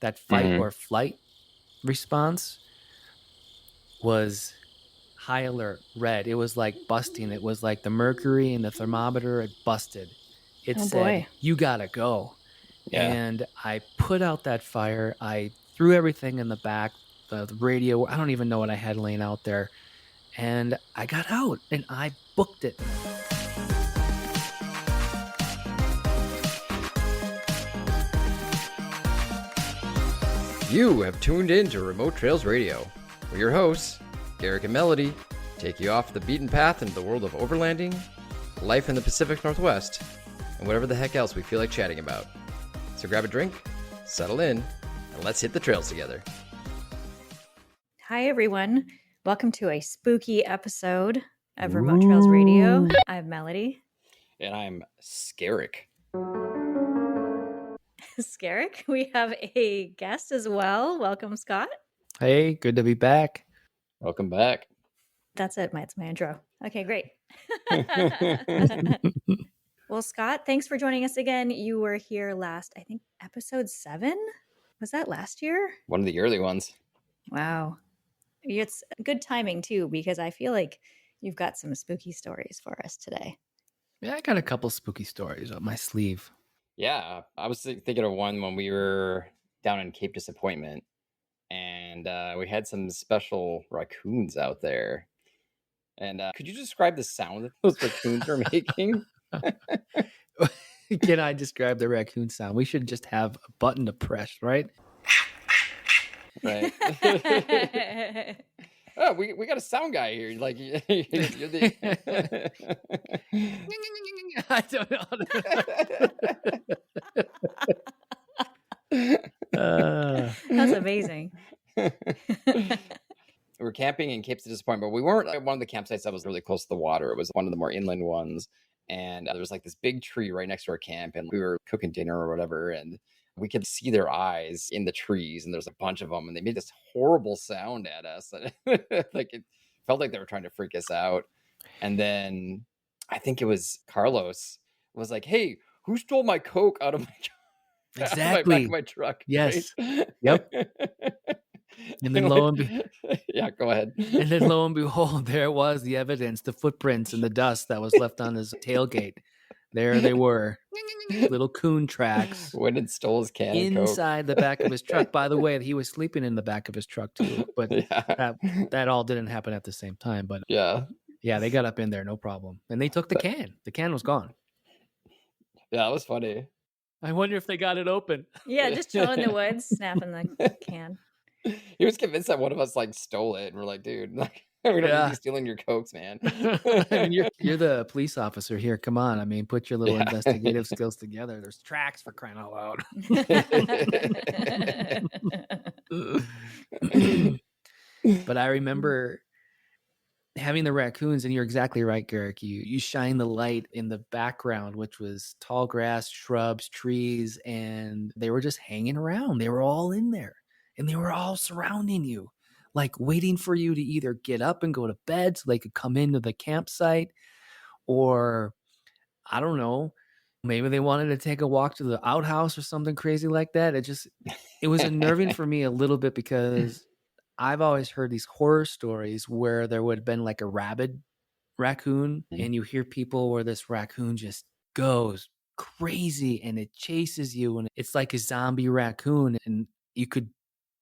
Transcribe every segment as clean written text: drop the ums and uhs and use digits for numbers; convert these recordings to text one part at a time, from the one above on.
that fight or flight response was high alert, red. It was like busting. It was like the mercury in the thermometer had busted. It said, you gotta go. Yeah. And I put out that fire. I threw everything in the back, the radio. I don't even know what I had laying out there. And I got out and I booked it. You have tuned in to Remote Trails Radio. We're your hosts, Garrick and Melody, take you off the beaten path into the world of overlanding, life in the Pacific Northwest, and whatever the heck else we feel like chatting about. So grab a drink, settle in, and let's hit the trails together. Hi, everyone. Welcome to a spooky episode of Remote Trails Radio. I'm Melody. And I'm Scarrick. Scarrick, we have a guest as well. Welcome, Scott. Hey, good to be back. Welcome back. That's it. It's my intro. Okay, great. Well, Scott, thanks for joining us again. You were here last, I think, episode 7. Was that last year? One of the early ones. Wow. It's good timing, too, because I feel like you've got some spooky stories for us today. Yeah, I got a couple spooky stories up my sleeve. Yeah, I was thinking of one when we were down in Cape Disappointment, and we had some special raccoons out there. And could you describe the sound that those raccoons are making? Can I describe the raccoon sound? We should just have a button to press, right? Right. Oh, we got a sound guy here. Like you're the... I don't know. That's amazing. We were camping in Cape Disappointment, but we weren't at one of the campsites that was really close to the water. It was one of the more inland ones. And there was like this big tree right next to our camp, and we were cooking dinner or whatever, and we could see their eyes in the trees, and there's a bunch of them, and they made this horrible sound at us. Like it felt like they were trying to freak us out. And then I think it was Carlos was like, "Hey, who stole my Coke out of my exactly back of my truck?" Yes. Right? Yep. And then lo and yeah, go ahead. And then lo and behold, there was the evidence, the footprints and the dust that was left on his tailgate. There they were, little coon tracks. Went and stole his can inside the back of his truck. By the way, he was sleeping in the back of his truck too. But that all didn't happen at the same time. But yeah, they got up in there, no problem. And they took the can. The can was gone. Yeah, that was funny. I wonder if they got it open. Yeah, just chilling in the woods, snapping the can. He was convinced that one of us like stole it, and we're like, dude, like we're not stealing your Cokes, man. I mean, you're the police officer here. Come on, I mean, put your little investigative skills together. There's tracks, for crying out loud. But I remember having the raccoons, and you're exactly right, Garrick. You shine the light in the background, which was tall grass, shrubs, trees, and they were just hanging around. They were all in there. And they were all surrounding you, like waiting for you to either get up and go to bed so they could come into the campsite, or I don't know, maybe they wanted to take a walk to the outhouse or something crazy like that. It was unnerving for me a little bit because I've always heard these horror stories where there would have been like a rabid raccoon, and you hear people where this raccoon just goes crazy and it chases you, and it's like a zombie raccoon, and you could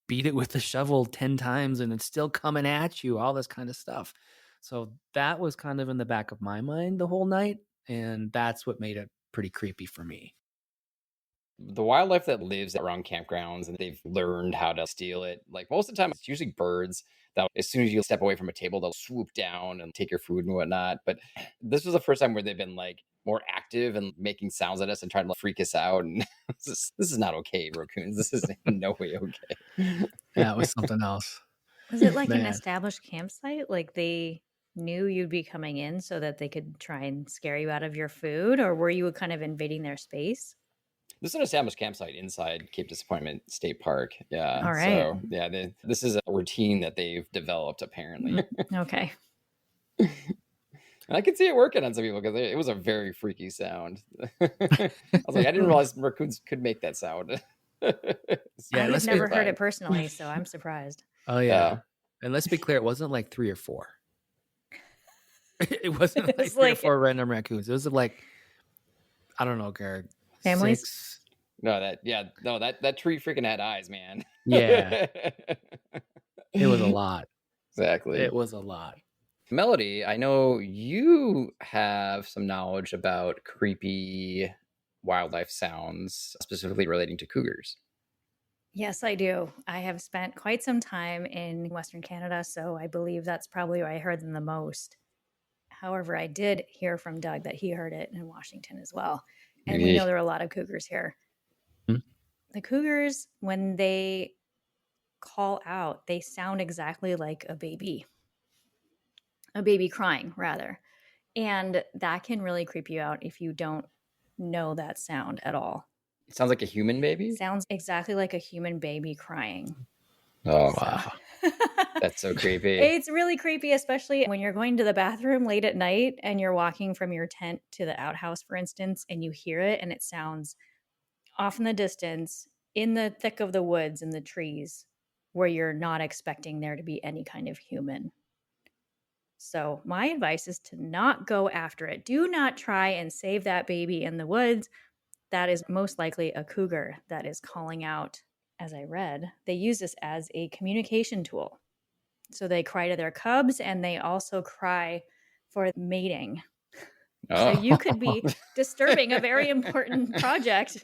beat it with a shovel 10 times and it's still coming at you, all this kind of stuff. So that was kind of in the back of my mind the whole night, and that's what made it pretty creepy for me. The wildlife that lives around campgrounds, and they've learned how to steal it, like most of the time it's usually birds that as soon as you step away from a table, they'll swoop down and take your food and whatnot. But this was the first time where they've been like more active and making sounds at us and trying to freak us out. And this is not okay, raccoons. This is in no way okay. Yeah, it was something else. Was it like an established campsite? Like they knew you'd be coming in so that they could try and scare you out of your food? Or were you kind of invading their space? This is an established campsite inside Cape Disappointment State Park. Yeah. All right. So yeah, this is a routine that they've developed apparently. Okay. And I could see it working on some people because it was a very freaky sound. I was like, I didn't realize raccoons could make that sound. Yeah, I've let's be never heard it personally, so I'm surprised. Oh, yeah. And let's be clear, it wasn't like 3 or 4. It wasn't like It's 3 or like 4 random raccoons. It was like, I don't know, Garrett, families. 6. That tree freaking had eyes, man. Yeah, it was a lot. Exactly. It was a lot. Melody, I know you have some knowledge about creepy wildlife sounds, specifically relating to cougars. Yes, I do. I have spent quite some time in Western Canada, so I believe that's probably where I heard them the most. However, I did hear from Doug that he heard it in Washington as well. And we know there are a lot of cougars here. Hmm. The cougars, when they call out, they sound exactly like a baby crying, rather. And that can really creep you out if you don't know that sound at all. It sounds like a human baby. Sounds exactly like a human baby crying. Oh, Wow. That's so creepy. It's really creepy, especially when you're going to the bathroom late at night and you're walking from your tent to the outhouse, for instance, and you hear it and it sounds off in the distance, in the thick of the woods and the trees, where you're not expecting there to be any kind of human. So my advice is to not go after it. Do not try and save that baby in the woods. That is most likely a cougar that is calling out. As I read, they use this as a communication tool. So they cry to their cubs and they also cry for mating. So you could be disturbing a very important project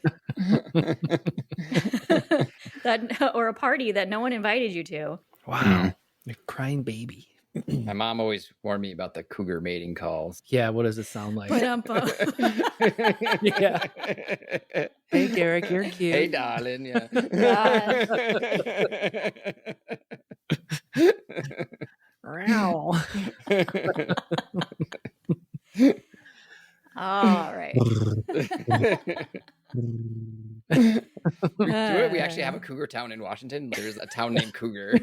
or a party that no one invited you to. Wow. A crying baby. My mom always warned me about the cougar mating calls. Yeah, what does it sound like? Yeah. Hey, Garrick, you're cute. Hey, darling. Yeah. All right. We actually have a cougar town in Washington. There's a town named Cougar.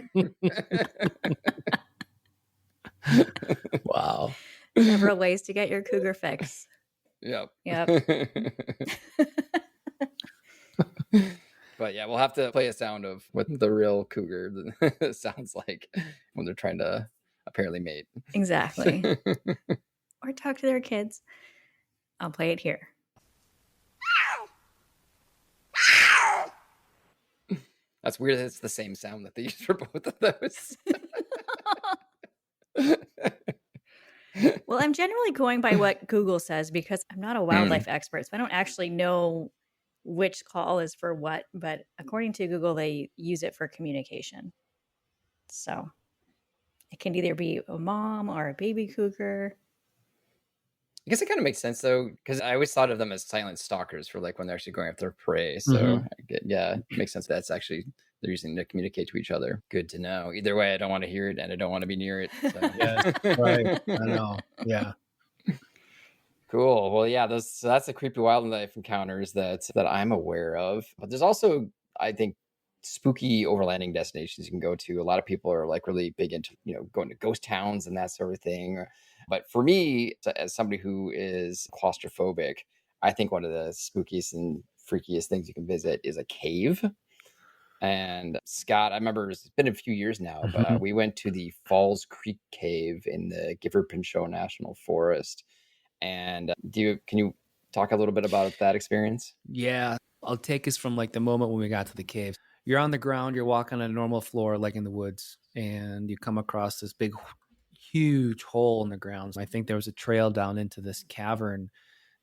Wow. Several ways to get your cougar fix. Yep. But yeah, we'll have to play a sound of what the real cougar sounds like when they're trying to apparently mate. Exactly. Or talk to their kids. I'll play it here. That's weird. It's the same sound that they use for both of those. Well, I'm generally going by what Google says because I'm not a wildlife expert, so I don't actually know which call is for what, but according to Google, they use it for communication. So it can either be a mom or a baby cougar. I guess it kind of makes sense though, because I always thought of them as silent stalkers for like when they're actually going after prey. So it makes sense. That's actually they're using to communicate to each other. Good to know. Either way, I don't want to hear it and I don't want to be near it. So. Yes, right. I know. Yeah. Cool. Well, yeah, that's the creepy wildlife encounters that I'm aware of. But there's also, I think, spooky overlanding destinations you can go to. A lot of people are like really big into, going to ghost towns and that sort of thing. But for me, as somebody who is claustrophobic, I think one of the spookiest and freakiest things you can visit is a cave. And Scott, I remember it's been a few years now, but we went to the Falls Creek Cave in the Gifford Pinchot National Forest. And can you talk a little bit about that experience? Yeah, I'll take us from like the moment when we got to the cave. You're on the ground, you're walking on a normal floor, like in the woods, and you come across this big, huge hole in the ground. I think there was a trail down into this cavern,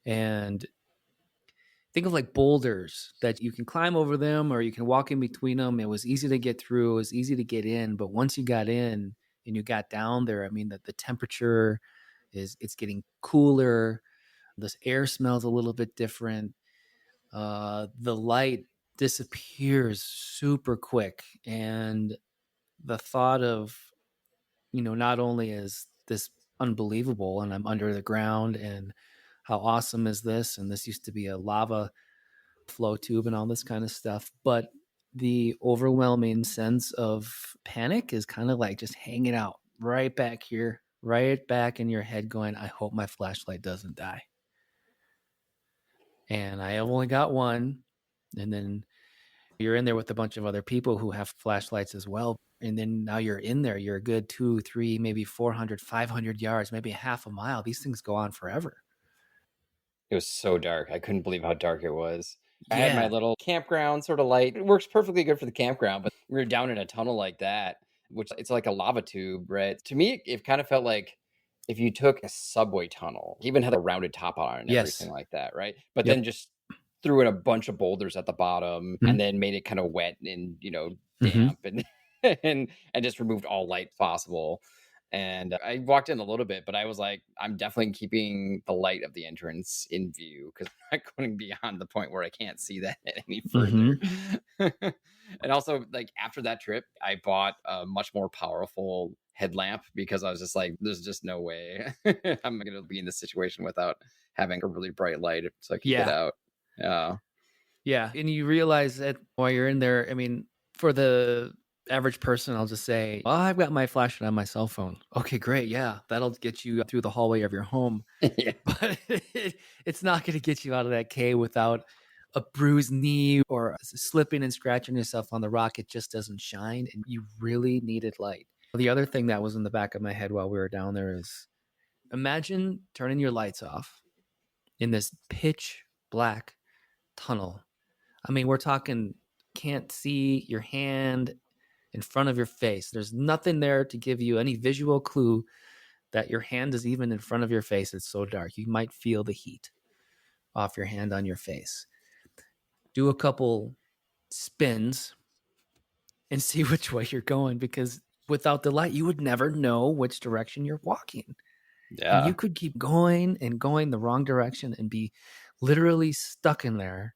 and think of like boulders that you can climb over them or you can walk in between them. It was easy to get through. It was easy to get in. But once you got in and you got down there, I mean, the temperature it's getting cooler. This air smells a little bit different. The light disappears super quick. And the thought of, not only is this unbelievable and I'm under the ground and how awesome is this? And this used to be a lava flow tube and all this kind of stuff. But the overwhelming sense of panic is kind of like just hanging out right back here, right back in your head going, I hope my flashlight doesn't die. And I have only got one. And then You're in there with a bunch of other people who have flashlights as well. And then now you're in there, you're a good 2, 3, maybe 400, 500 yards, maybe half a mile. These things go on forever. It was so dark. I couldn't believe how dark it was. I had my Yeah. little campground sort of light. It works perfectly good for the campground, but we were down in a tunnel like that, which it's like a lava tube, right? To me, it kind of felt like if you took a subway tunnel, even had a rounded top on it and everything Yes. like that, right? But Yep. then just threw in a bunch of boulders at the bottom Mhm. and then made it kind of wet and, Mhm. damp and and just removed all light possible. And I walked in a little bit, but I was like, I'm definitely keeping the light of the entrance in view because I'm not going beyond the point where I can't see that any further. Mhm. And also, like after that trip, I bought a much more powerful headlamp because I was just like, there's just no way I'm going to be in this situation without having a really bright light so I could get Yeah. out. Yeah. Yeah. And you realize that while you're in there, I mean, for the average person, I'll just say, oh, I've got my flashlight on my cell phone. Okay, great. Yeah. That'll get you through the hallway of your home. Yeah. But it's not going to get you out of that cave without a bruised knee or slipping and scratching yourself on the rock. It just doesn't shine. And you really needed light. The other thing that was in the back of my head while we were down there is imagine turning your lights off in this pitch black tunnel. I mean, we're talking can't see your hand in front of your face. There's nothing there to give you any visual clue that your hand is even in front of your face. It's so dark. You might feel the heat off your hand on your face. Do a couple spins and see which way you're going because without the light, you would never know which direction you're walking. And you Yeah. could keep going and going the wrong direction and be literally stuck in there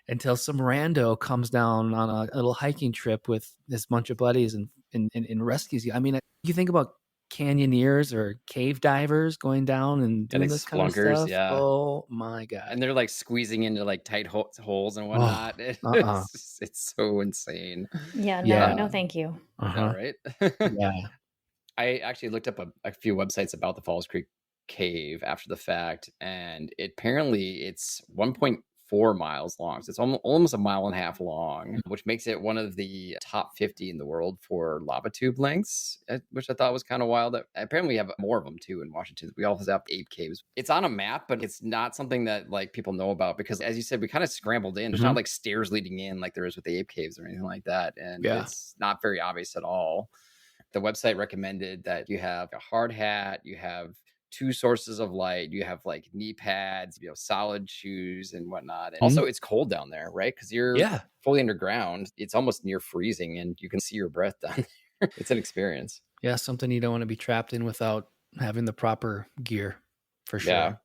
until some rando comes down on a little hiking trip with this bunch of buddies and rescues you. I mean, you think about canyoneers or cave divers going down and Yeah. doing Like this kind of splunkers. stuff. Yeah. Oh my God. And they're like squeezing into like tight holes and Oh, whatnot. uh-uh. It's so insane. Yeah, no, Yeah. no, thank you. All Uh-huh. right. Yeah. I actually looked up a few websites about the Falls Creek Cave after the fact, and apparently it's 1.4 miles long. So it's almost a mile and a half long, which makes it one of the top 50 in the world for lava tube lengths, which I thought was kind of wild. Apparently, we have more of them too in Washington. We also have 8 caves. It's on a map, but it's not something that like people know about because, as you said, we kind of scrambled in. There's not like stairs leading in like there is with the 8 caves or anything like that, and Yeah. it's not very obvious at all. The website recommended that you have a hard hat, you have 2 sources of light, you have like knee pads, solid shoes and whatnot. And also, it's cold down there, right? Because you're Yeah. fully underground. It's almost near freezing, and you can see your breath down there. It's an experience. Yeah. Something you don't want to be trapped in without having the proper gear for sure. Yeah.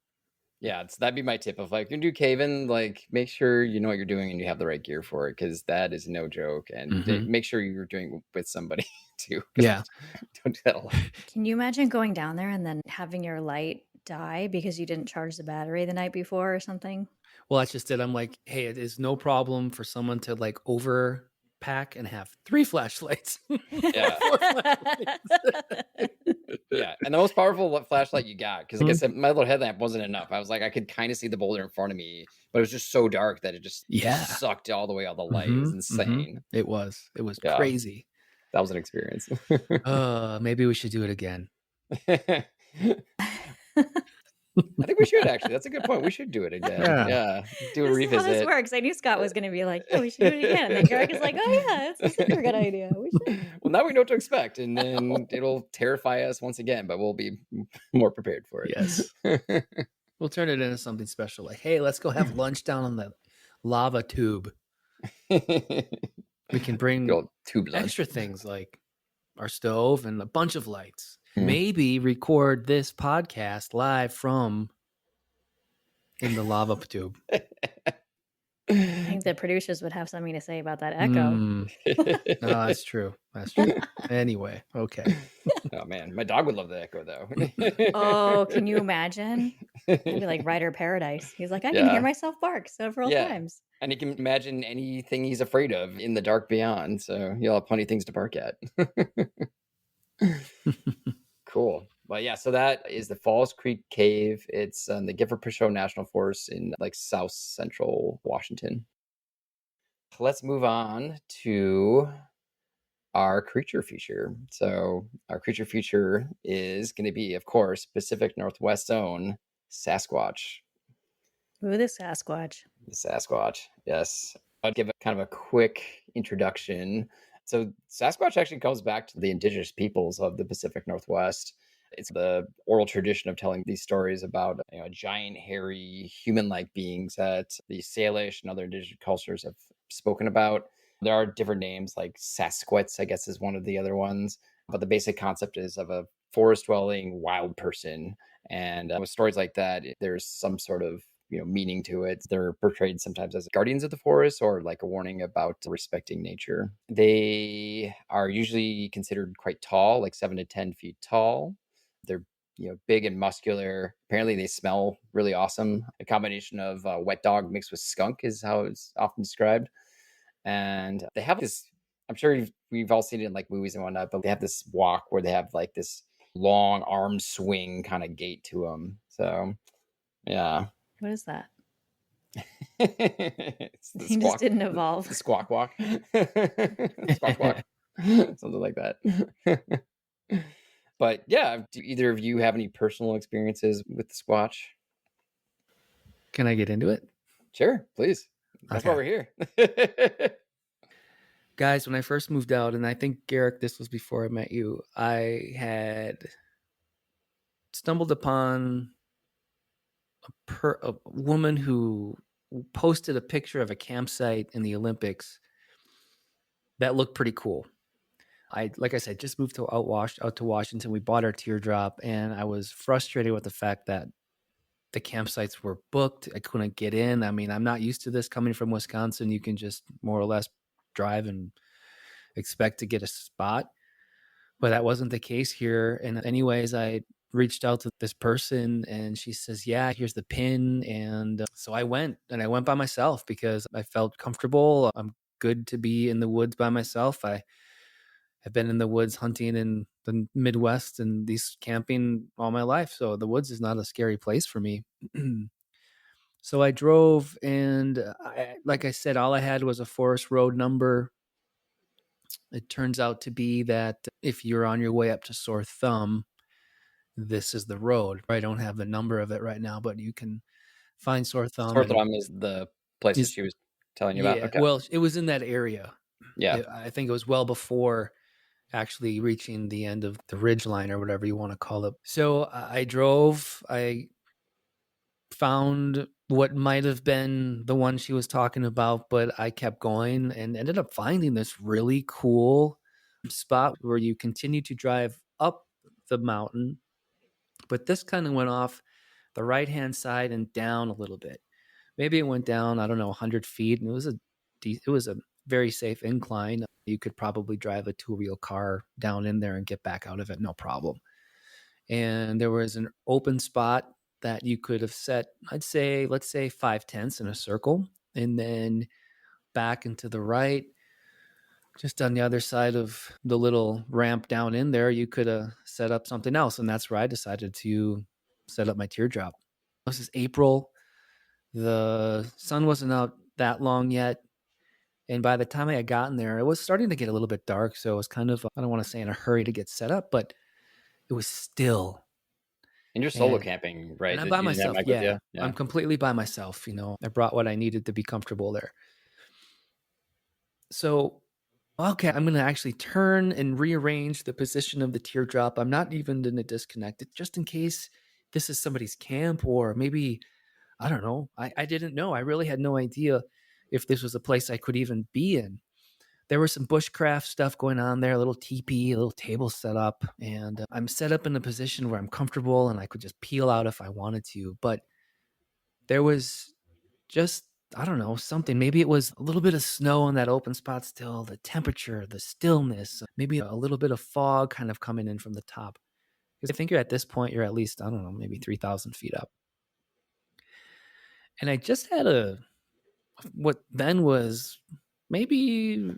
Yeah, that'd be my tip of like, you do cave-in, like make sure you know what you're doing and you have the right gear for it because that is no joke. And make sure you're doing it with somebody too. Yeah. Don't do that a lot. Can you imagine going down there and then having your light die because you didn't charge the battery the night before or something? Well, that's just it. I'm like, hey, it is no problem for someone to like overpack and have 3 flashlights. Yeah. 4 flashlights. Yeah, and the most powerful flashlight you got, because like I said, my little headlamp wasn't enough. I was like, I could kind of see the boulder in front of me, but it was just so dark that it just sucked all the way all the light. It was insane. It was Yeah. crazy. That was an experience. Maybe we should do it again. I think we should actually. That's a good point. We should do it again. Yeah. Do a This revisit. is how this works. I knew Scott was going to be like, yeah, we should do it again. And then Garrick is like, oh yeah, that's a super good idea. We should. Well, now we know what to expect, and then it'll terrify us once again, but we'll be more prepared for it. Yes. We'll turn it into something special. Like, hey, let's go have lunch down on the lava tube. We can bring tube extra things like our stove and a bunch of lights. Maybe record this podcast live from in the lava tube. I think the producers would have something to say about that echo. No, that's true. That's true. Anyway, okay. Oh man, my dog would love the echo though. Oh, can you imagine? It'd be like Rider Paradise. He's like, I can hear myself bark several times. And he can imagine anything he's afraid of in the dark beyond. So you'll have plenty of things to bark at. Cool. Well, yeah, so that is the Falls Creek Cave. It's the Gifford Pinchot National Forest in like south central Washington. let's move on to our creature feature. So our creature feature is going to be, of course, Pacific Northwest's own Sasquatch. Ooh, the Sasquatch. The Sasquatch, yes. I'd give it kind of a quick introduction. So Sasquatch actually comes back to the indigenous peoples of the Pacific Northwest. It's the oral tradition of telling these stories about giant, hairy, human-like beings that the Salish and other indigenous cultures have spoken about. There are different names, like Sasquatch, I guess, is one of the other ones. But the basic concept is of a forest-dwelling wild person. And with stories like that, there's some sort of meaning to it. They're portrayed sometimes as guardians of the forest or like a warning about respecting nature. They are usually considered quite tall, like 7 to 10 feet tall. They're big and muscular. Apparently they smell really awesome. A combination of wet dog mixed with skunk is how it's often described. And they have this, I'm sure we've all seen it in like movies and whatnot, but they have this walk where they have like this long arm swing kind of gait to them. So yeah. What is that? It's the He squawk, just didn't evolve. the squawk walk. Squawk walk. Something like that. But yeah, do either of you have any personal experiences with the Squatch? Can I get into it? Sure, please. That's why we're here. Guys, when I first moved out, and I think, Garrick, this was before I met you, I had stumbled upon a woman who posted a picture of a campsite in the Olympics that looked pretty cool. Like I said, just moved out to Washington. We bought our teardrop, and I was frustrated with the fact that the campsites were booked. I couldn't get in. I mean, I'm not used to this coming from Wisconsin. You can just more or less drive and expect to get a spot, but that wasn't the case here. And anyways, I reached out to this person and she says, yeah, here's the pin. And so I went by myself because I felt comfortable. I'm good to be in the woods by myself. I have been in the woods hunting in the Midwest and these camping all my life. So the woods is not a scary place for me. So I drove, and like I said, all I had was a forest road number. It turns out to be that if you're on your way up to Sore Thumb, this is the road. I don't have the number of it right now, but you can find Sore Thumb. Sore Thumb is the place that she was telling you about? Yeah, okay. Well, it was in that area. Yeah. I think it was well before actually reaching the end of the ridge line or whatever you want to call it. So I drove. I found what might have been the one she was talking about, but I kept going and ended up finding this really cool spot where you continue to drive up the mountain, but this kind of went off the right-hand side and down a little bit. Maybe it went down, I don't know, 100 feet, and it was a very safe incline. You could probably drive a two-wheel car down in there and get back out of it, no problem. And there was an open spot that you could have set, let's say 5/10 in a circle, and then back and to the right, just on the other side of the little ramp down in there, you could have set up something else. And that's where I decided to set up my teardrop. This is April. The sun wasn't out that long yet. And by the time I had gotten there, it was starting to get a little bit dark. So it was kind of, I don't want to say in a hurry to get set up, but it was still. And you're solo camping, right? And I'm by myself. Yeah, yeah. I'm completely by myself. I brought what I needed to be comfortable there. So, okay, I'm going to actually turn and rearrange the position of the teardrop. I'm not even going to disconnect it just in case this is somebody's camp, or maybe, I don't know. I didn't know. I really had no idea if this was a place I could even be in. There was some bushcraft stuff going on there, a little teepee, a little table set up, and I'm set up in a position where I'm comfortable and I could just peel out if I wanted to. But there was just, I don't know, something. Maybe it was a little bit of snow in that open spot still, the temperature, the stillness, maybe a little bit of fog kind of coming in from the top. Because I think at this point, you're at least, I don't know, maybe 3,000 feet up. And I just had what then was maybe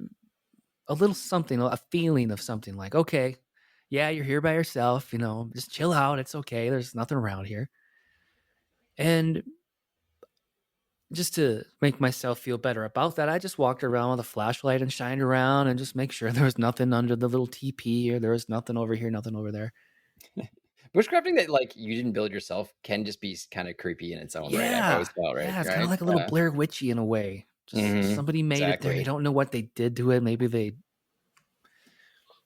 a little something, a feeling of something like, okay, yeah, you're here by yourself, just chill out. It's okay. There's nothing around here. And just to make myself feel better about that, I just walked around with a flashlight and shined around and just make sure there was nothing under the little teepee or there was nothing over here, nothing over there. Bushcrafting that, like, you didn't build yourself can just be kinda creepy in its own right, I've always Yeah. felt, Yeah, it's kinda right? like a little Yeah. Blair Witchy in a way. Just Mhm. somebody made it there. You Exactly. don't know what they did to it. Maybe they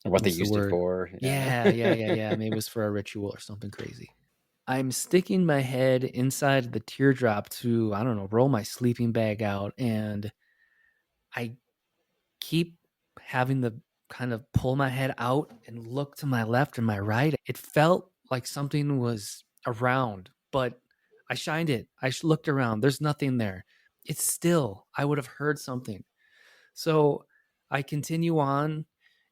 Or what they what's the used it word? for, yeah. Yeah. Maybe it was for a ritual or something crazy. I'm sticking my head inside the teardrop to, I don't know, roll my sleeping bag out, and I keep having to kind of pull my head out and look to my left and my right. It felt like something was around, but I shined it. Looked around. There's nothing there. It's still. I would have heard something. So I continue on.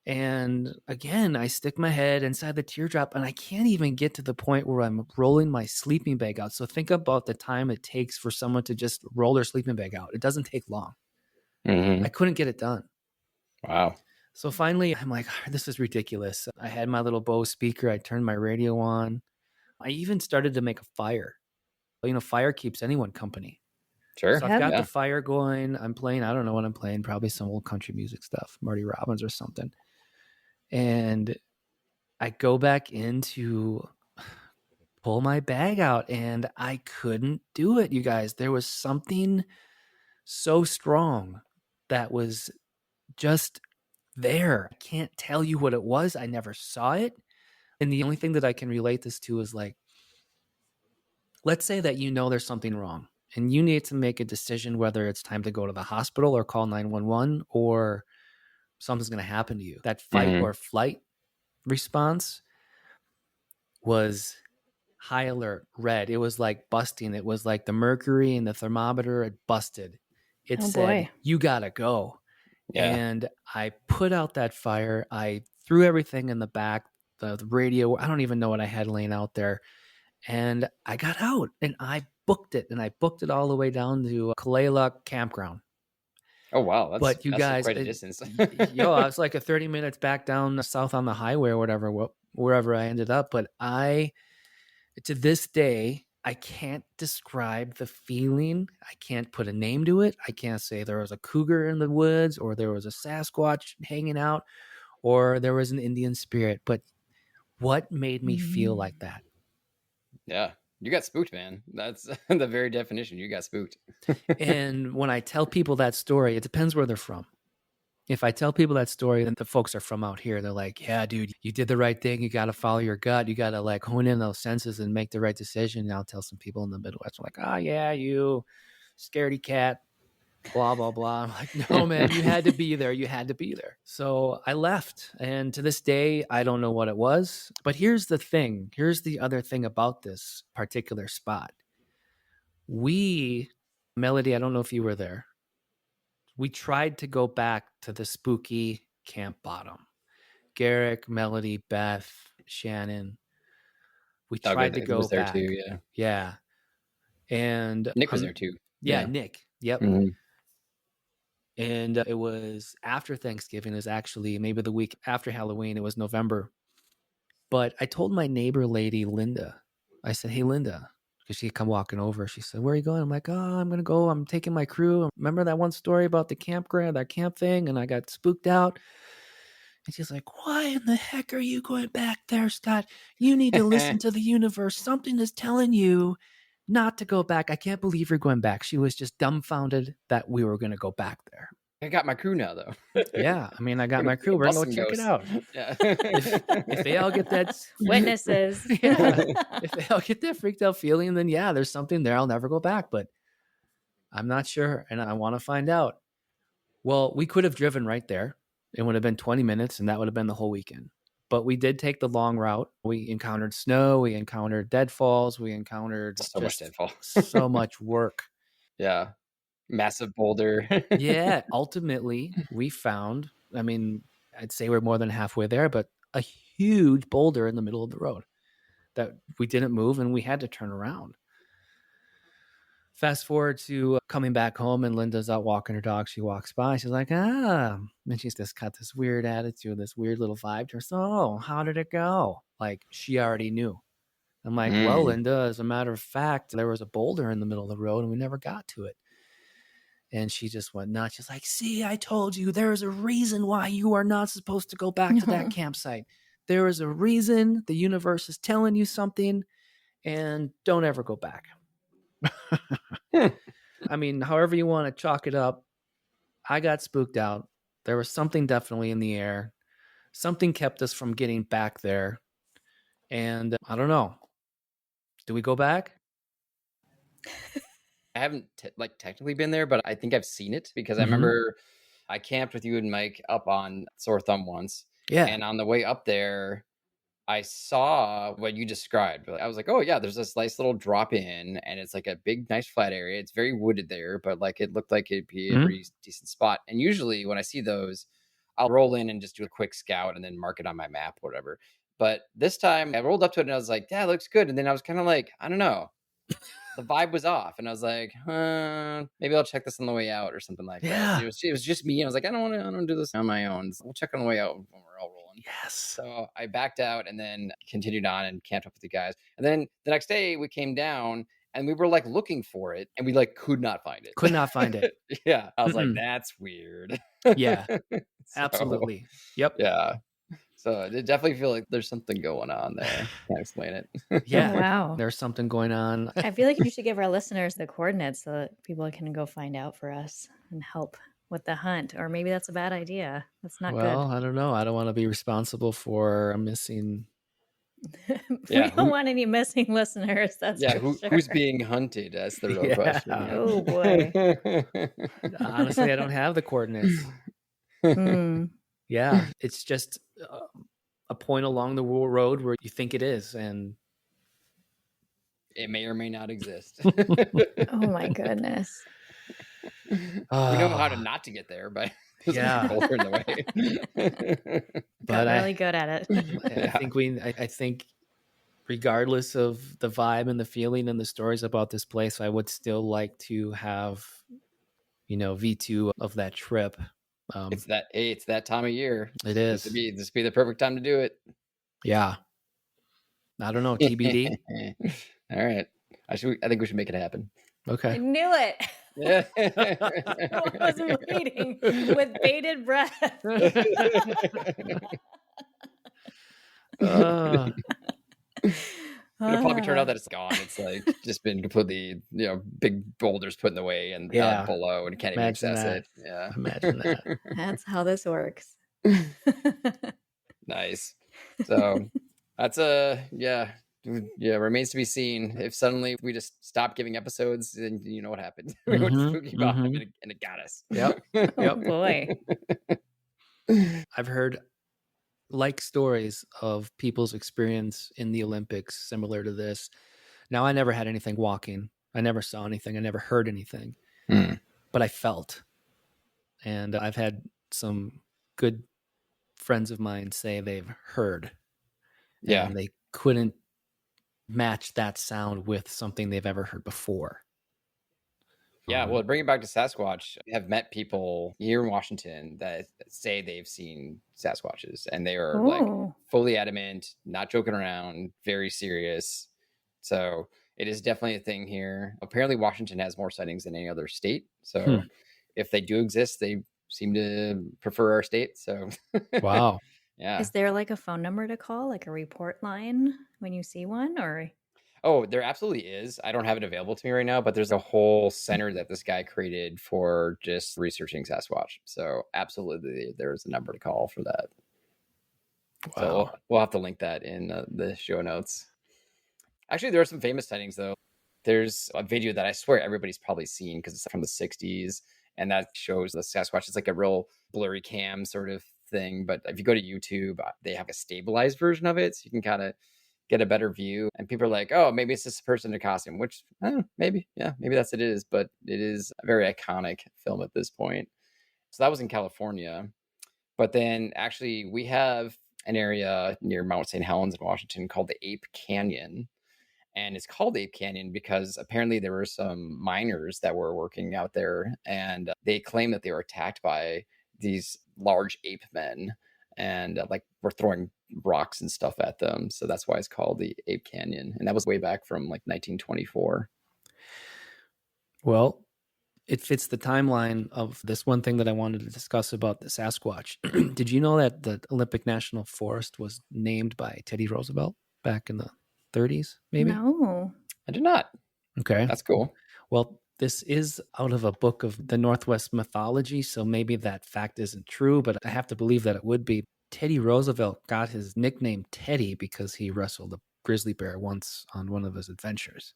And again, I stick my head inside the teardrop and I can't even get to the point where I'm rolling my sleeping bag out. So think about the time it takes for someone to just roll their sleeping bag out. It doesn't take long. I Mhm. couldn't get it done. Wow. So finally, I'm like, this is ridiculous. I had my little Bose speaker. I turned my radio on. I even started to make a fire. Fire keeps anyone company. Sure, So I've Yep. got the yeah. fire going. I'm playing, I don't know what I'm playing, probably some old country music stuff, Marty Robbins or something. And I go back in to pull my bag out and I couldn't do it, you guys. There was something so strong that was just there. I can't tell you what it was. I never saw it. And the only thing that I can relate this to is like, let's say that there's something wrong and you need to make a decision whether it's time to go to the hospital or call 911 or something's going to happen to you. That fight Mhm. or flight response was high alert, red. It was like busting. It was like the mercury in the thermometer had busted. It Oh said, boy. you got to go. Yeah. And I put out that fire. I threw everything in the back, the radio. I don't even know what I had laying out there. And I got out and I booked it. And I booked it all the way down to Kalela Campground. Oh, wow, But you that's a guys, quite a distance. I was like a 30 minutes back down south on the highway or whatever, wherever I ended up. But to this day, I can't describe the feeling. I can't put a name to it. I can't say there was a cougar in the woods or there was a Sasquatch hanging out or there was an Indian spirit. But what made me feel like that? Yeah. You got spooked, man. That's the very definition, you got spooked. And when I tell people that story, it depends where they're from. If I tell people that story and the folks are from out here, they're like, yeah, dude, you did the right thing. You got to follow your gut. You got to like hone in those senses and make the right decision. And I'll tell some people in the Midwest, I'm like, oh, yeah, you scaredy cat, blah, blah, blah. I'm like, no, man, you had to be there. You had to be there. So I left. And to this day, I don't know what it was. But here's the thing. Here's the other thing about this particular spot. Melody, I don't know if you were there. We tried to go back to the spooky Camp Bottom. Garrick, Melody, Beth, Shannon. We Okay, tried to it go was there too, back. yeah. Yeah. And Nick was there too. yeah, Yeah. Nick. Yep. Mhm. And it was after Thanksgiving, is actually maybe the week after Halloween. It was November. But I told my neighbor lady, Linda, I said, hey, Linda, because she come walking over. She said, where are you going? I'm like, oh, I'm going to go. I'm taking my crew. Remember that one story about the campground, that camp thing? And I got spooked out. And she's like, why in the heck are you going back there, Scott? You need to listen to the universe. Something is telling you not to go back. I can't believe you're going back. She was just dumbfounded that we were going to go back there. I got my crew now, though. Yeah. I mean, I got We're my crew. gonna We're going to bust go some check it ghosts. out. Yeah. If they all get that, Witnesses. yeah, if they all get that freaked out feeling, then yeah, there's something there. I'll never go back, but I'm not sure. And I want to find out. Well, we could have driven right there. It would have been 20 minutes and that would have been the whole weekend. But we did take the long route. We encountered snow. We encountered deadfalls. We encountered So much just deadfall. so much work. Yeah. Massive boulder. Yeah. Ultimately, we found, I mean, I'd say we're more than halfway there, but a huge boulder in the middle of the road that we didn't move and we had to turn around. Fast forward to coming back home and Linda's out walking her dog. She walks by. She's like, and she's just got this weird attitude, this weird little vibe to her. So, oh, how did it go? Like she already knew. I'm like, well, Mm. Linda, as a matter of fact, there was a boulder in the middle of the road and we never got to it. And she just went nuts. She's like, see, I told you there's a reason why you are not supposed to go back to that campsite. There is a reason. The universe is telling you something, and don't ever go back. I mean, however you want to chalk it up, I got spooked out. There was something definitely in the air. Something kept us from getting back there. And I don't know. Do we go back? I haven't technically been there, but I think I've seen it because I remember I camped with you and Mike up on Sore Thumb once. Yeah. And on the way up there, I saw what you described. I was like, oh yeah, there's this nice little drop in, and it's like a big, nice flat area. It's very wooded there, but like it looked like it'd be a pretty decent spot. And usually when I see those, I'll roll in and just do a quick scout and then mark it on my map, whatever. But this time I rolled up to it and I was like, yeah, it looks good. And then I was kind of like, I don't know. The vibe was off, and I was like, maybe I'll check this on the way out or something like that. It was just me. I was like, I don't do this on my own. So we'll check on the way out when we're all rolling. Yes. So I backed out and then continued on and camped up with the guys. And then the next day we came down and we were like looking for it, and we like could not find it. Could not find it. Yeah. I was like, that's weird. Yeah. Absolutely. Yep. Yeah. So I definitely feel like there's something going on there. Can't explain it. Yeah. Oh, wow. There's something going on. I feel like you should give our listeners the coordinates so that people can go find out for us and help with the hunt. Or maybe that's a bad idea. That's not Well, good. I don't know. I don't want to be responsible for a missing. We don't want any missing listeners. That's for sure. Who's being hunted? That's the real question. Oh boy. Honestly, I don't have the coordinates. Yeah, it's just a point along the road where you think it is, and it may or may not exist. Oh my goodness. We know how to not to get there, but yeah, boulder in the way. But really good at it. I think regardless of the vibe and the feeling and the stories about this place, I would still like to have, V2 of that trip. It's that time of year. It is. This would be the perfect time to do it. Yeah. I don't know. TBD. All right. I think we should make it happen. I Okay. knew it. Yeah. I was waiting with bated breath. It'll probably turn out that it's gone. It's like just been completely, big boulders put in the way and below, and can't even access it. Yeah. Imagine that. That's how this works. Nice. So that's remains to be seen. If suddenly we just stop giving episodes, then you know what happened. We went to Spooky Bottom and it got us. Yep. Oh boy. I've heard stories of people's experience in the Olympics similar to this. Now, I never had anything walking. I never saw anything. I never heard anything. But I felt. And I've had some good friends of mine say they've heard. Yeah. And they couldn't match that sound with something they've ever heard before. Yeah, well, bring it back to Sasquatch. I have met people here in Washington that say they've seen Sasquatches, and they are like fully adamant, not joking around, very serious. So it is definitely a thing here. Apparently, Washington has more sightings than any other state. So if they do exist, they seem to prefer our state. So wow. Yeah. Is there like a phone number to call, like a report line when you see one, or? Oh, there absolutely is. I don't have it available to me right now, but there's a whole center that this guy created for just researching Sasquatch. So absolutely, there's a number to call for that. Wow. So we'll have to link that in the show notes. Actually, there are some famous sightings, though. There's a video that I swear everybody's probably seen because it's from the 60s, and that shows the Sasquatch. It's like a real blurry cam sort of thing. But if you go to YouTube, they have a stabilized version of it, so you can kind of get a better view. And people are like, oh, maybe it's just a person in a costume, which maybe that's it is, but it is a very iconic film at this point. So that was in California. But then actually we have an area near Mount St. Helens in Washington called the Ape Canyon. And it's called Ape Canyon because apparently there were some miners that were working out there, and they claim that they were attacked by these large ape men, and we're throwing rocks and stuff at them. So that's why it's called the Ape Canyon. And that was way back from like 1924. Well, it fits the timeline of this one thing that I wanted to discuss about the Sasquatch. Did you know that the Olympic National Forest was named by Teddy Roosevelt back in the 30s, maybe? No. I did not. Okay. That's cool. Well, this is out of a book of the Northwest mythology, so maybe that fact isn't true, but I have to believe that it would be. Teddy Roosevelt got his nickname Teddy because he wrestled a grizzly bear once on one of his adventures.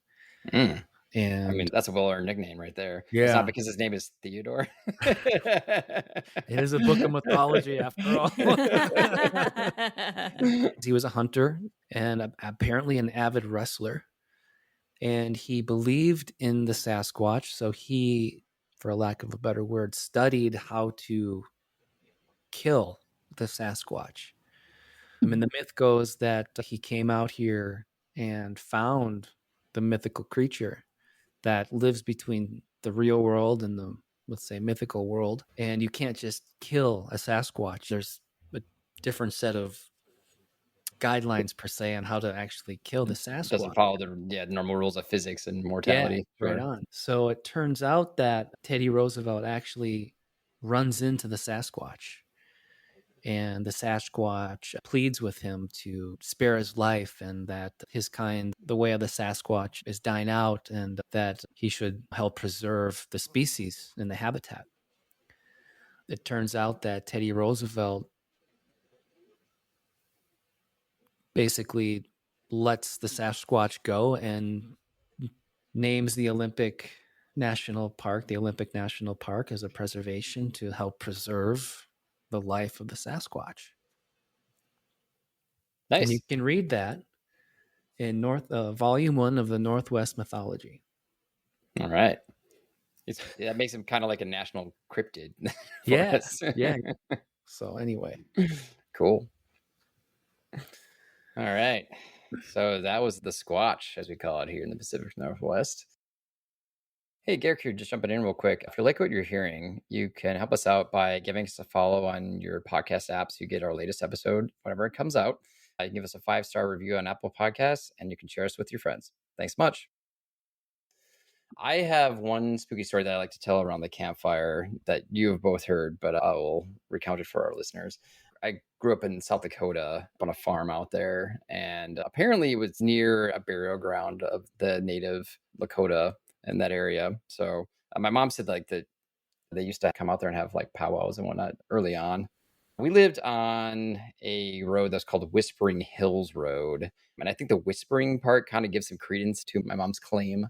Mm. And I mean, that's a well-earned nickname right there. It's yeah, not because his name is Theodore. it is a book of mythology after all. He was a hunter and apparently an avid wrestler. And he believed in the Sasquatch. So he, for a lack of a better word, studied how to kill the Sasquatch. I mean, the myth goes that he came out here and found the mythical creature that lives between the real world and the, let's say, mythical world. And you can't just kill a Sasquatch. There's a different set of guidelines per se on how to actually kill the Sasquatch. Doesn't follow the normal rules of physics and mortality. Yeah, right on. So it turns out that Teddy Roosevelt actually runs into the Sasquatch. And the Sasquatch pleads with him to spare his life and that his kind, the way of the Sasquatch, is dying out and that he should help preserve the species and the habitat. It turns out that Teddy Roosevelt basically lets the Sasquatch go and names the Olympic National Park as a preservation to help preserve the life of the Sasquatch. Nice. And you can read that in Volume 1 of the Northwest Mythology. All right. That makes him kind of like a national cryptid. Yeah. Yeah. So anyway. Cool. All right. So that was the Squatch, as we call it here in the Pacific Northwest. Hey, Garrick here, just jumping in real quick. If you like what you're hearing, you can help us out by giving us a follow on your podcast apps. So you get our latest episode whenever it comes out. You can give us a 5-star review on Apple Podcasts, and you can share us with your friends. Thanks much. I have one spooky story that I like to tell around the campfire that you have both heard, but I will recount it for our listeners. I grew up in South Dakota on a farm out there, and apparently it was near a burial ground of the native Lakota in that area. So my mom said like that they used to come out there and have like powwows and whatnot early on. We lived on a road that's called Whispering Hills Road. And I think the whispering part kind of gives some credence to my mom's claim.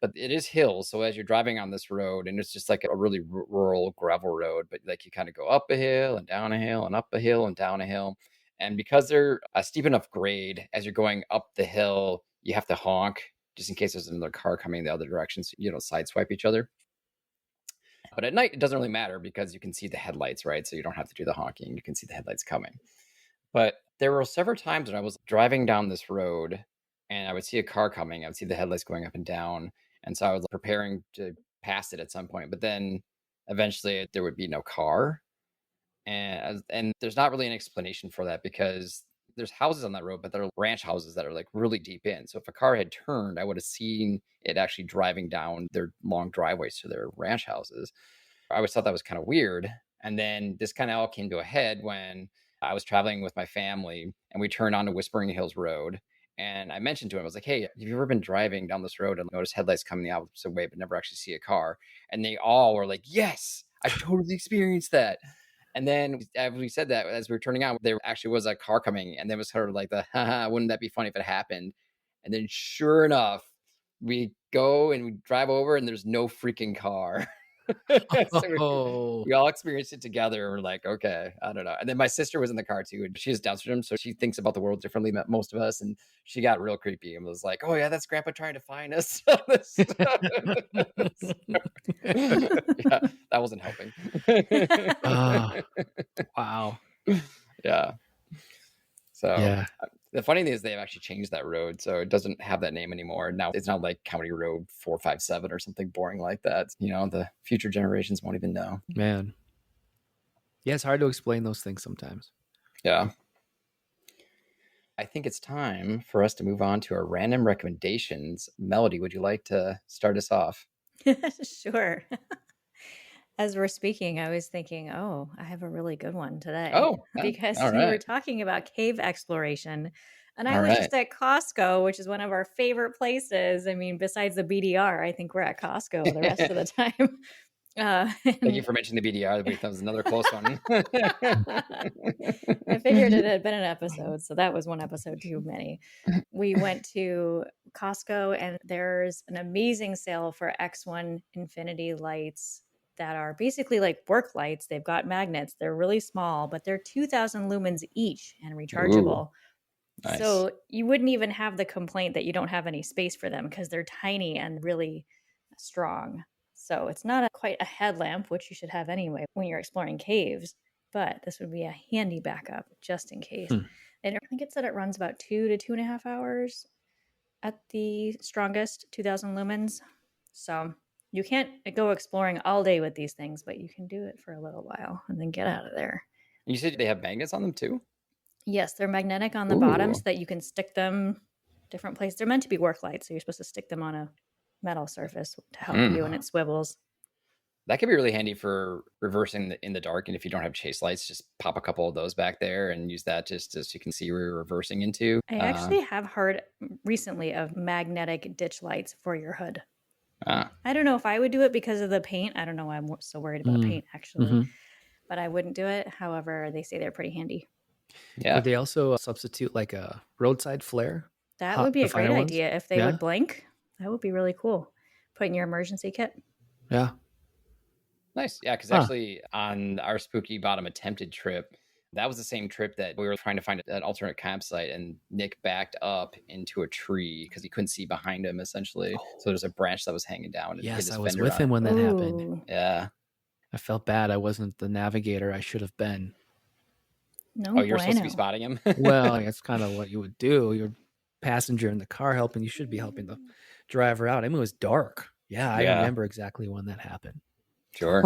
But it is hills. So as you're driving on this road, and it's just like a really rural gravel road, but like you kind of go up a hill and down a hill and up a hill and down a hill. And because they're a steep enough grade, as you're going up the hill, you have to honk just in case there's another car coming the other direction, so you don't sideswipe each other. But at night, it doesn't really matter because you can see the headlights, right? So you don't have to do the honking. You can see the headlights coming. But there were several times when I was driving down this road and I would see a car coming. I would see the headlights going up and down. And so I was preparing to pass it at some point. But then eventually there would be no car. And there's not really an explanation for that because there's houses on that road, but they're ranch houses that are like really deep in. So if a car had turned, I would have seen it actually driving down their long driveways to their ranch houses. I always thought that was kind of weird. And then this kind of all came to a head when I was traveling with my family and we turned onto Whispering Hills Road. And I mentioned to him, I was like, hey, have you ever been driving down this road and noticed headlights coming the opposite way, but never actually see a car? And they all were like, yes, I totally experienced that. And then as we said that, as we were turning on, there actually was a car coming. And there was sort of like haha, wouldn't that be funny if it happened? And then sure enough, we go and we drive over and there's no freaking car. So we all experienced it together. We're like, okay, I don't know. And then my sister was in the car too, and she has Down syndrome, so she thinks about the world differently than most of us. And she got real creepy and was like, "Oh yeah, that's Grandpa trying to find us." Yeah, that wasn't helping. Wow. Yeah. So yeah. The funny thing is they've actually changed that road, so it doesn't have that name anymore. Now it's not like County Road 457 or something boring like that. The future generations won't even know. Man. Yeah, it's hard to explain those things sometimes. Yeah. I think it's time for us to move on to our random recommendations. Melody, would you like to start us off? Sure. As we're speaking, I was thinking, oh, I have a really good one today Oh, yeah. because All you were right. talking about cave exploration. And I All was right. just at Costco, which is one of our favorite places. I mean, besides the BDR, I think we're at Costco the rest of the time. Thank you for mentioning the BDR. That was another close one. I figured it had been an episode, so that was one episode too many. We went to Costco, and there's an amazing sale for X1 Infinity lights that are basically like work lights. They've got magnets. They're really small, but they're 2,000 lumens each and Ooh, rechargeable. nice. So you wouldn't even have the complaint that you don't have any space for them because they're tiny and really strong. So it's not quite a headlamp, which you should have anyway when you're exploring caves, but this would be a handy backup just in case. Hmm. And I think it said it runs about 2 to 2.5 hours at the strongest, 2,000 lumens. So you can't go exploring all day with these things, but you can do it for a little while and then get out of there. You said they have magnets on them too? Yes, they're magnetic on the bottom so that you can stick them different places. They're meant to be work lights, so you're supposed to stick them on a metal surface to help you, and it swivels. That could be really handy for reversing in the dark. And if you don't have chase lights, just pop a couple of those back there and use that just so you can see where you're reversing into. I actually have heard recently of magnetic ditch lights for your hood. I don't know if I would do it because of the paint. I don't know why I'm so worried about paint, actually. But I wouldn't do it. However, they say they're pretty handy. Yeah. Would they also substitute like a roadside flare? That would be a great idea if they would blink. That would be really cool. Put in your emergency kit. Yeah. Nice. Yeah, because actually on our Spooky Bottom attempted trip, that was the same trip that we were trying to find an alternate campsite, and Nick backed up into a tree because he couldn't see behind him, essentially. So there's a branch that was hanging down. And yes, I was with him when that happened. Yeah. I felt bad. I wasn't the navigator I should have been. No, you're supposed to be spotting him? Well, that's kind of what you would do. You're a passenger in the car helping. You should be helping the driver out. I mean, it was dark. Yeah, I remember exactly when that happened. Sure.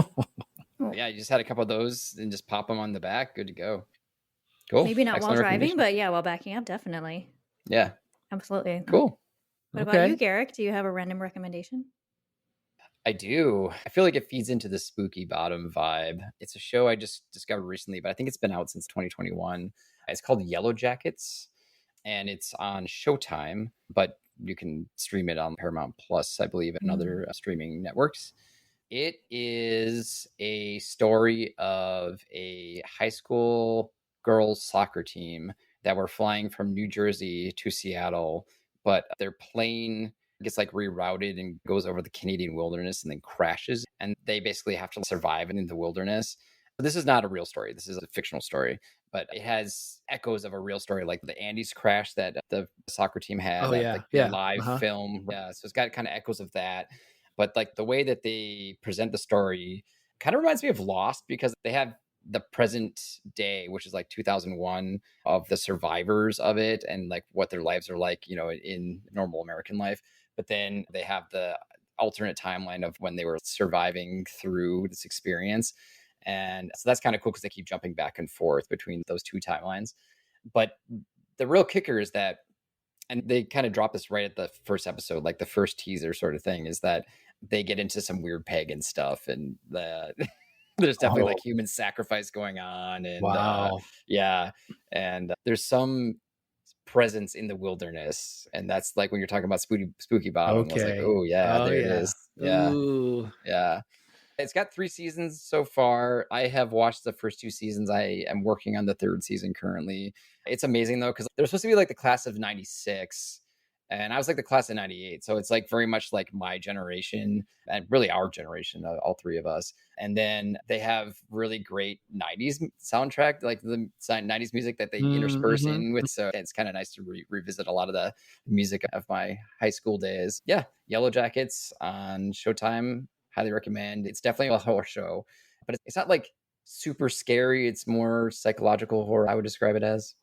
Yeah, you just had a couple of those and just pop them on the back. Good to go. Cool. Maybe not while driving, but yeah, while backing up, definitely. Yeah. Absolutely. Cool. What about you, Garrick? Do you have a random recommendation? I do. I feel like it feeds into the Spooky Bottom vibe. It's a show I just discovered recently, but I think it's been out since 2021. It's called Yellow Jackets, and it's on Showtime, but you can stream it on Paramount Plus, I believe, and other streaming networks. It is a story of a high school girls soccer team that were flying from New Jersey to Seattle, but their plane gets like rerouted and goes over the Canadian wilderness and then crashes. And they basically have to survive in the wilderness. But this is not a real story. This is a fictional story, but it has echoes of a real story, like the Andes crash that the soccer team had. Live film. Yeah. So it's got kind of echoes of that. But like the way that they present the story kind of reminds me of Lost, because they have the present day, which is like 2001, of the survivors of it and like what their lives are like, in normal American life. But then they have the alternate timeline of when they were surviving through this experience. And so that's kind of cool because they keep jumping back and forth between those two timelines. But the real kicker is that, and they kind of drop this right at the first episode, like the first teaser sort of thing, is that they get into some weird pagan stuff, and there's definitely like human sacrifice going on. And and there's some presence in the wilderness, and that's like when you're talking about spooky bottom. I was like, there it is. Yeah. It's got 3 seasons so far. I have watched the first 2 seasons. I am working on the 3rd season currently. It's amazing though, because they're supposed to be like the class of 96, and I was like the class of 98. So it's like very much like my generation, and really our generation, all 3 of us. And then they have really great 90s soundtrack, like the 90s music that they intersperse in with. So it's kind of nice to revisit a lot of the music of my high school days. Yeah. Yellow Jackets on Showtime. Highly recommend. It's definitely a horror show, but it's not like super scary. It's more psychological horror, I would describe it as.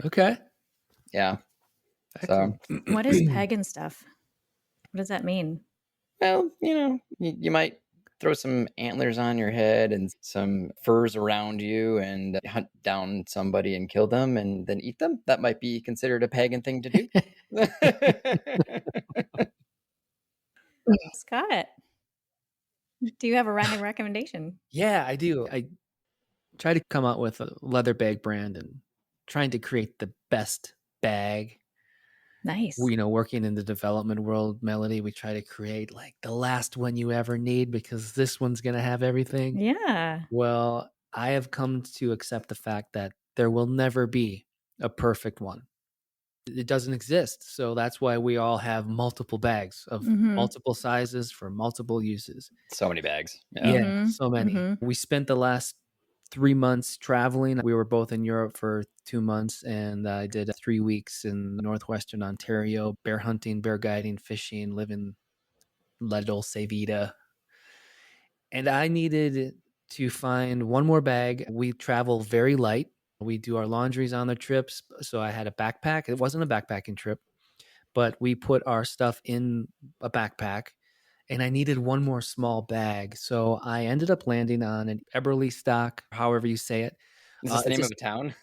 Okay. Yeah. So, what is pagan stuff? What does that mean? Well, you might throw some antlers on your head and some furs around you and hunt down somebody and kill them and then eat them. That might be considered a pagan thing to do. Scott. Do you have a random recommendation? Yeah, I do. I try to come out with a leather bag brand and trying to create the best bag. Nice. Working in the development world, Melody, we try to create like the last one you ever need because this one's going to have everything. Yeah. Well, I have come to accept the fact that there will never be a perfect one. It doesn't exist. So that's why we all have multiple bags of multiple sizes for multiple uses. So many bags. Yeah, so many. We spent the last 3 months traveling. We were both in Europe for 2 months, and I did 3 weeks in northwestern Ontario, bear hunting, bear guiding, fishing, living La Dolce Vita. And I needed to find one more bag. We travel very light. We do our laundries on the trips. So I had a backpack. It wasn't a backpacking trip, but we put our stuff in a backpack. And I needed one more small bag. So I ended up landing on an Eberly stock, however you say it. Is this the name of a town?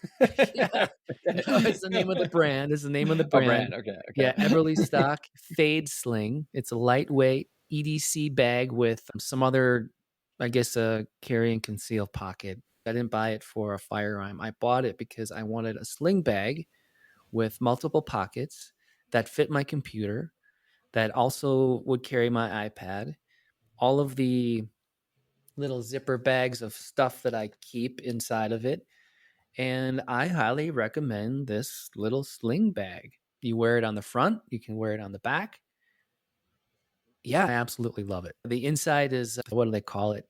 Yeah. No, it's the name of the brand. It's the name of the Oh, brand. brand. Okay. Yeah, Eberly stock Fade Sling. It's a lightweight EDC bag with some other, I guess, a carry and conceal pocket. I didn't buy it for a firearm. I bought it because I wanted a sling bag with multiple pockets that fit my computer, that also would carry my iPad, all of the little zipper bags of stuff that I keep inside of it. And I highly recommend this little sling bag. You wear it on the front, you can wear it on the back. Yeah, I absolutely love it. The inside is, what do they call it?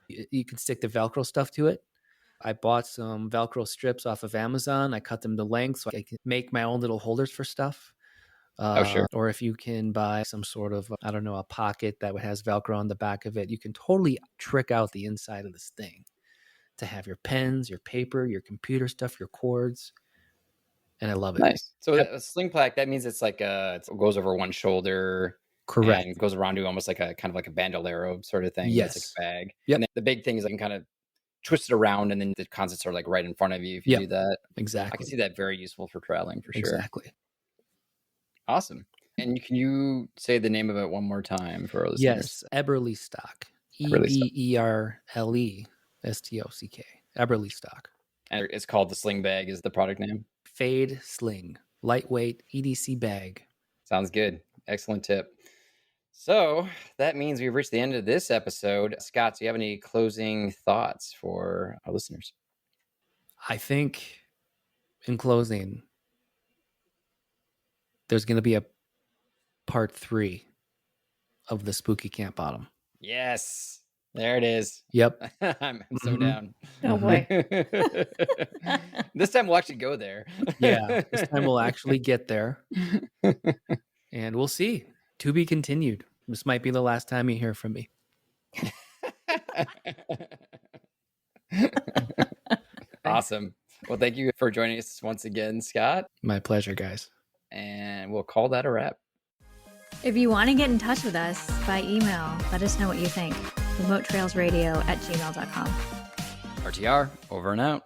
You can stick the Velcro stuff to it. I bought some Velcro strips off of Amazon. I cut them to length so I can make my own little holders for stuff. Oh, sure. Or if you can buy some sort of, I don't know, a pocket that has Velcro on the back of it, you can totally trick out the inside of this thing to have your pens, your paper, your computer stuff, your cords. And I love it. Nice. So a sling pack, that means it's like it goes over one shoulder. Correct. And goes around to almost like a kind of like a bandolero sort of thing. Yes. It's like a bag. Yep. And then the big thing is I can kind of twist it around and then the contents are like right in front of you if you do that. Exactly. I can see that very useful for traveling for sure. Exactly. Awesome. And can you say the name of it one more time for our listeners? Yes, Eberly stock. Eberle Stock. Eberly stock. And it's called the sling bag is the product name? Fade Sling. Lightweight EDC bag. Sounds good. Excellent tip. So that means we've reached the end of this episode. Scott, do you have any closing thoughts for our listeners? I think in closing, there's going to be a part 3 of the Spooky Camp Bottom. Yes. There it is. Yep. I'm so down. Oh boy. This time we'll actually go there. Yeah. This time we'll actually get there. And we'll see. To be continued. This might be the last time you hear from me. Awesome. Well, thank you for joining us once again, Scott. My pleasure, guys. And we'll call that a wrap. If you want to get in touch with us by email, let us know what you think. remotetrailsradio@gmail.com. RTR, over and out.